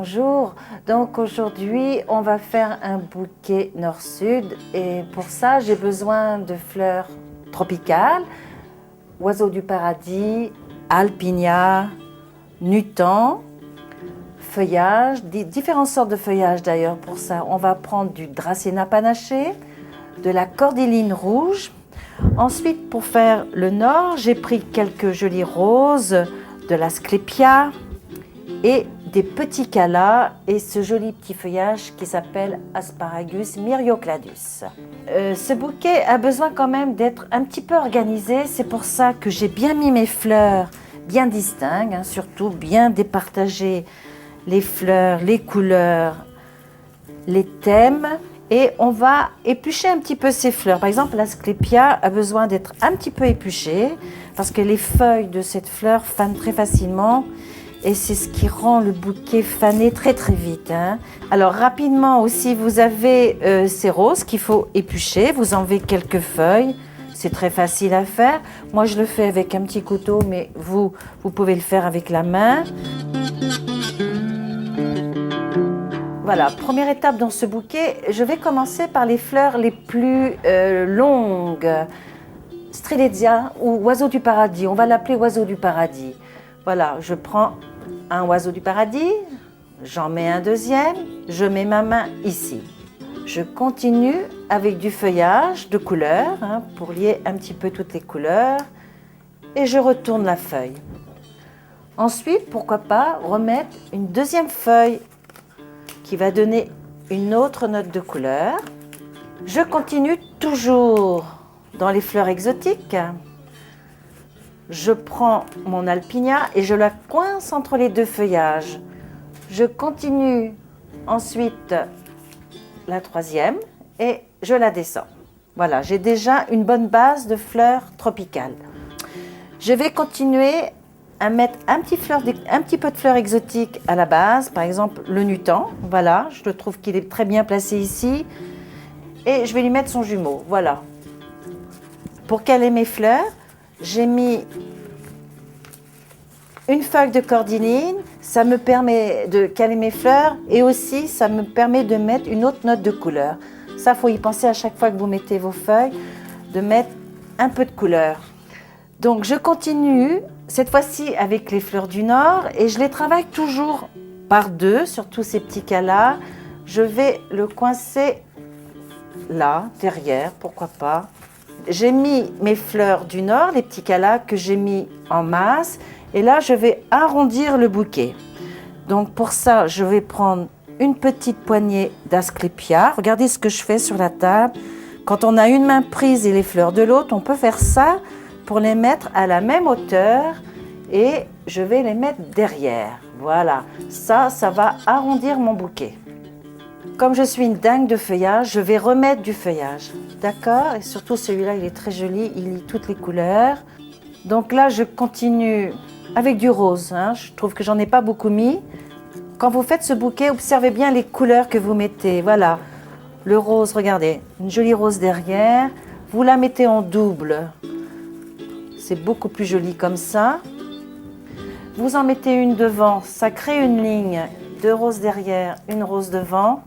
bonjour. Donc aujourd'hui, on va faire un bouquet nord-sud et pour ça, j'ai besoin de fleurs tropicales, oiseaux du paradis, alpinia, nutan, feuillage, différentes sortes de feuillage d'ailleurs. Pour ça, on va prendre du dracéna panaché, de la cordyline rouge. Ensuite, pour faire le nord, j'ai pris quelques jolies roses, de l'asclépia et des petits callas et ce joli petit feuillage qui s'appelle Asparagus myriocladus. Ce bouquet a besoin quand même d'être un petit peu organisé, c'est pour ça que j'ai bien mis mes fleurs bien distinctes, surtout bien départager les fleurs, les couleurs, les thèmes. Et on va éplucher un petit peu ces fleurs. Par exemple, l'asclépia a besoin d'être un petit peu épluchée parce que les feuilles de cette fleur fanent très facilement et c'est ce qui rend le bouquet fané très très vite. Alors rapidement aussi, vous avez ces roses qu'il faut éplucher. Vous enlevez quelques feuilles. C'est très facile à faire. Moi, je le fais avec un petit couteau, mais vous pouvez le faire avec la main. Voilà, première étape dans ce bouquet, je vais commencer par les fleurs les plus longues. Strelitzia ou oiseau du paradis, on va l'appeler oiseau du paradis. Voilà, je prends un oiseau du paradis, j'en mets un deuxième, je mets ma main ici. Je continue avec du feuillage de couleurs, pour lier un petit peu toutes les couleurs, et je retourne la feuille. Ensuite, pourquoi pas remettre une deuxième feuille qui va donner une autre note de couleur. Je continue toujours dans les fleurs exotiques. Je prends mon alpinia et je la coince entre les deux feuillages. Je continue ensuite la troisième et je la descends. Voilà, j'ai déjà une bonne base de fleurs tropicales. Je vais continuer à mettre un petit peu de fleurs exotiques à la base, par exemple le nutan, voilà, je trouve qu'il est très bien placé ici, et je vais lui mettre son jumeau, voilà. Pour caler mes fleurs, j'ai mis une feuille de cordyline, ça me permet de caler mes fleurs, et aussi ça me permet de mettre une autre note de couleur. Ça, il faut y penser à chaque fois que vous mettez vos feuilles, de mettre un peu de couleur. Donc je continue, cette fois-ci avec les fleurs du nord et je les travaille toujours par deux sur tous ces petits callas. Je vais le coincer là, derrière, pourquoi pas. J'ai mis mes fleurs du nord, les petits callas que j'ai mis en masse et là je vais arrondir le bouquet. Donc pour ça, je vais prendre une petite poignée d'asclépia. Regardez ce que je fais sur la table. Quand on a une main prise et les fleurs de l'autre, on peut faire ça pour les mettre à la même hauteur et je vais les mettre derrière. Voilà, ça va arrondir mon bouquet. Comme je suis une dingue de feuillage, je vais remettre du feuillage. D'accord? Et surtout celui-là, il est très joli, il lit toutes les couleurs. Donc là, je continue avec du rose. Je trouve que j'en ai pas beaucoup mis. Quand vous faites ce bouquet, observez bien les couleurs que vous mettez. Voilà, le rose, regardez, une jolie rose derrière. Vous la mettez en double. C'est beaucoup plus joli comme ça. Vous en mettez une devant, ça crée une ligne, deux roses derrière, une rose devant.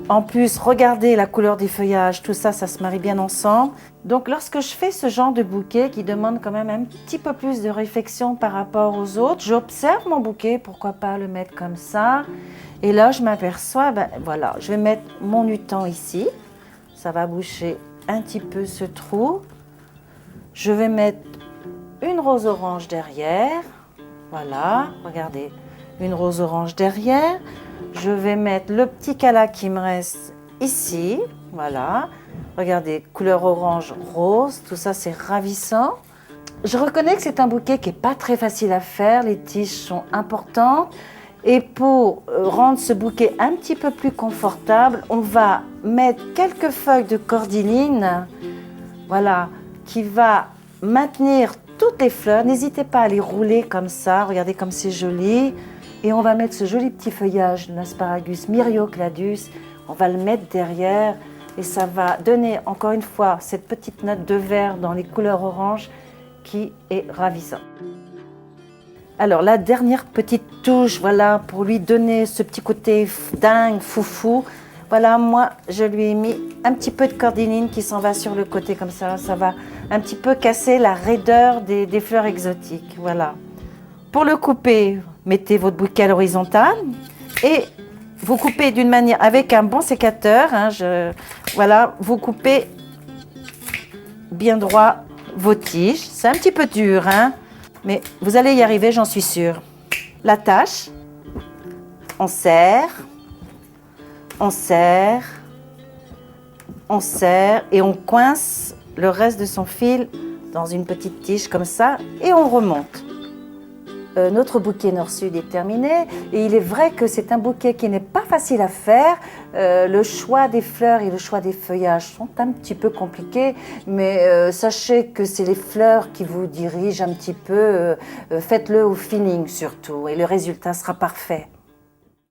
En plus, regardez la couleur des feuillages, tout ça, ça se marie bien ensemble. Donc lorsque je fais ce genre de bouquet qui demande quand même un petit peu plus de réflexion par rapport aux autres, j'observe mon bouquet, pourquoi pas le mettre comme ça. Et là, je m'aperçois, voilà, je vais mettre mon nutan ici. Ça va boucher un petit peu ce trou. Je vais mettre une rose orange derrière, voilà, regardez, une rose orange derrière. Je vais mettre le petit cala qui me reste ici, voilà, regardez, couleur orange, rose, tout ça c'est ravissant. Je reconnais que c'est un bouquet qui n'est pas très facile à faire, les tiges sont importantes. Et pour rendre ce bouquet un petit peu plus confortable, on va mettre quelques feuilles de cordyline, voilà, qui va maintenir toutes les fleurs. N'hésitez pas à les rouler comme ça, regardez comme c'est joli. Et on va mettre ce joli petit feuillage de l'Asparagus myriocladus, on va le mettre derrière et ça va donner encore une fois cette petite note de vert dans les couleurs oranges qui est ravissante. Alors la dernière petite touche, voilà, pour lui donner ce petit côté dingue, foufou, voilà, moi je lui ai mis un petit peu de cordyline qui s'en va sur le côté comme ça va un petit peu casser la raideur des fleurs exotiques, voilà. Pour le couper, mettez votre bouquet à l'horizontale et vous coupez d'une manière, avec un bon sécateur, hein, voilà, vous coupez bien droit vos tiges. C'est un petit peu dur, hein, mais vous allez y arriver, j'en suis sûre. L'attache, on serre, on serre, on serre et on coince le reste de son fil dans une petite tige comme ça et on remonte. Notre bouquet nord-sud est terminé et il est vrai que c'est un bouquet qui n'est pas facile à faire. Le choix des fleurs et le choix des feuillages sont un petit peu compliqués, mais sachez que c'est les fleurs qui vous dirigent un petit peu. Faites-le au feeling surtout et le résultat sera parfait.